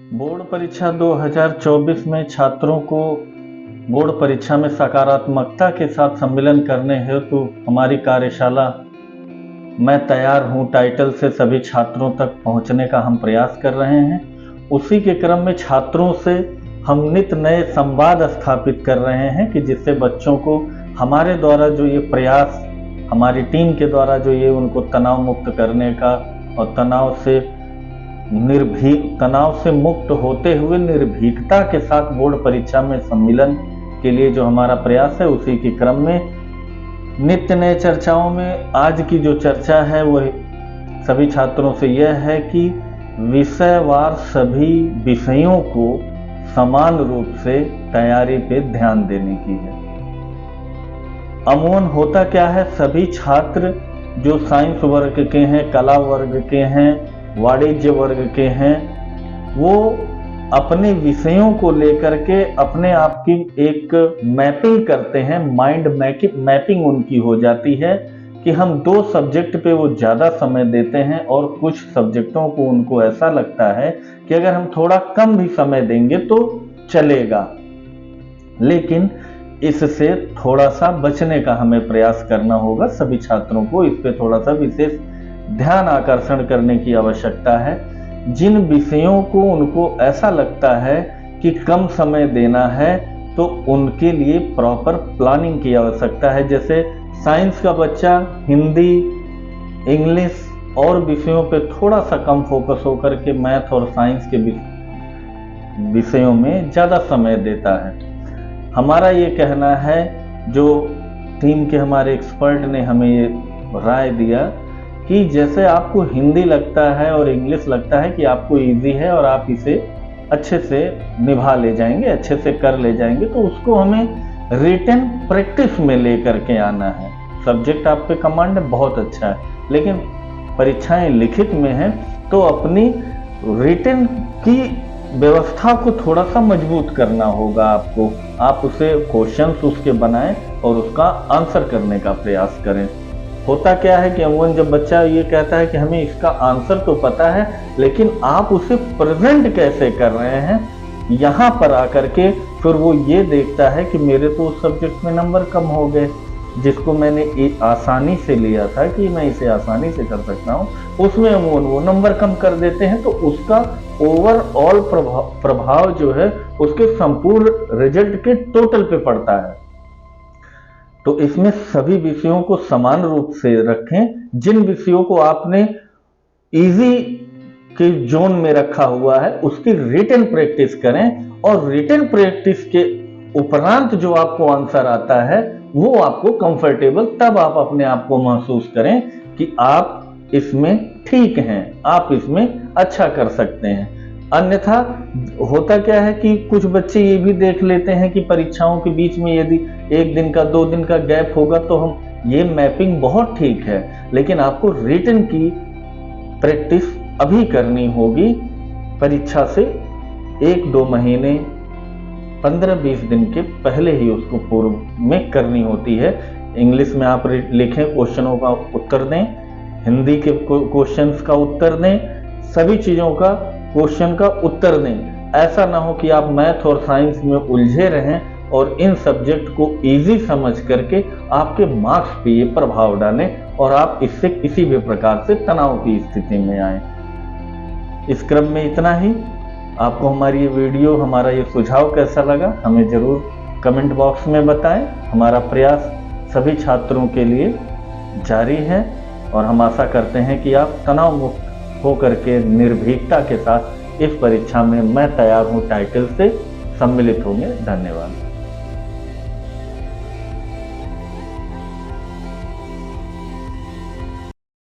Board परीक्षा 2024 में छात्रों को बोर्ड परीक्षा में सकारात्मकता के साथ सम्मिलन करने हेतु हमारी कार्यशाला मैं तैयार हूं टाइटल से सभी छात्रों तक पहुंचने का हम प्रयास कर रहे हैं। उसी के क्रम में छात्रों से हम नित नए संवाद स्थापित कर रहे हैं कि जिससे बच्चों को हमारे द्वारा जो ये प्रयास, हमारी टीम के द्वारा जो ये उनको तनाव मुक्त करने का और तनाव से मुक्त होते हुए निर्भीकता के साथ बोर्ड परीक्षा में सम्मिलन के लिए जो हमारा प्रयास है, उसी के क्रम में नित्य नए चर्चाओं में आज की जो चर्चा है वह सभी छात्रों से यह है कि विषयवार सभी विषयों को समान रूप से तैयारी पे ध्यान देने की है। अमूमन होता क्या है, सभी छात्र जो साइंस वर्ग के हैं, कला वर्ग के हैं, वाणिज्य वर्ग के हैं, वो अपने विषयों को लेकर के अपने आप की एक मैपिंग करते हैं। माइंड मैपिंग उनकी हो जाती है कि हम 2 सब्जेक्ट पे वो ज़्यादा समय देते हैं और कुछ सब्जेक्टों को उनको ऐसा लगता है कि अगर हम थोड़ा कम भी समय देंगे तो चलेगा। लेकिन इससे थोड़ा सा बचने का हमें प्रयास करना होगा। सभी छात्रों को इस पे थोड़ा सा विशेष ध्यान आकर्षण करने की आवश्यकता है। जिन विषयों को उनको ऐसा लगता है कि कम समय देना है तो उनके लिए प्रॉपर प्लानिंग की आवश्यकता है। जैसे साइंस का बच्चा हिंदी, इंग्लिश और विषयों पे थोड़ा सा कम फोकस होकर के मैथ और साइंस के विषयों में ज़्यादा समय देता है। हमारा ये कहना है, जो टीम के हमारे एक्सपर्ट ने हमें ये राय दिया कि जैसे आपको हिंदी लगता है और इंग्लिश लगता है कि आपको इजी है और आप इसे अच्छे से निभा ले जाएंगे, अच्छे से कर ले जाएंगे, तो उसको हमें रिटन प्रैक्टिस में लेकर के आना है। सब्जेक्ट आप पे कमांड बहुत अच्छा है, लेकिन परीक्षाएं लिखित में हैं तो अपनी रिटन की व्यवस्था को थोड़ा सा मजबूत करना होगा आपको। आप उसे क्वेश्चंस उसके बनाएं और उसका आंसर करने का प्रयास करें। होता क्या है कि अमूमन जब बच्चा ये कहता है कि हमें इसका आंसर तो पता है, लेकिन आप उसे प्रेजेंट कैसे कर रहे हैं, यहाँ पर आकर के फिर वो ये देखता है कि मेरे तो उस सब्जेक्ट में नंबर कम हो गए, जिसको मैंने आसानी से लिया था कि मैं इसे आसानी से कर सकता हूँ, उसमें अमूमन वो नंबर कम कर देते हैं। तो उसका ओवरऑल प्रभाव जो है उसके संपूर्ण रिजल्ट के टोटल पे पड़ता है। तो इसमें सभी विषयों को समान रूप से रखें। जिन विषयों को आपने इजी के जोन में रखा हुआ है उसकी रिटन प्रैक्टिस करें, और रिटन प्रैक्टिस के उपरांत जो आपको आंसर आता है वो आपको कंफर्टेबल, तब आप अपने आप को महसूस करें कि आप इसमें ठीक हैं, आप इसमें अच्छा कर सकते हैं। अन्यथा होता क्या है कि कुछ बच्चे ये भी देख लेते हैं कि परीक्षाओं के बीच में यदि 1 दिन का 2 दिन का गैप होगा तो हम ये मैपिंग बहुत ठीक है, लेकिन आपको रिटन की प्रैक्टिस अभी करनी होगी। परीक्षा से 1-2 महीने 15-20 दिन के पहले ही उसको पूर्व में करनी होती है। इंग्लिश में आप लिखें, क्वेश्चनों का उत्तर दें, हिंदी के क्वेश्चंस का उत्तर दें, सभी चीज़ों का क्वेश्चन का उत्तर दें। ऐसा ना हो कि आप मैथ और साइंस में उलझे रहें और इन सब्जेक्ट को इजी समझ करके आपके मार्क्स पे ये प्रभाव डालें और आप इससे किसी भी प्रकार से तनाव की स्थिति में आए। इस क्रम में इतना ही। आपको हमारी ये वीडियो, हमारा ये सुझाव कैसा लगा हमें जरूर कमेंट बॉक्स में बताएं। हमारा प्रयास सभी छात्रों के लिए जारी है और हम आशा करते हैं कि आप तनाव मुक्त होकर के निर्भीकता के साथ इस परीक्षा में मैं तैयार हूं टाइटल से सम्मिलित होंगे। धन्यवाद।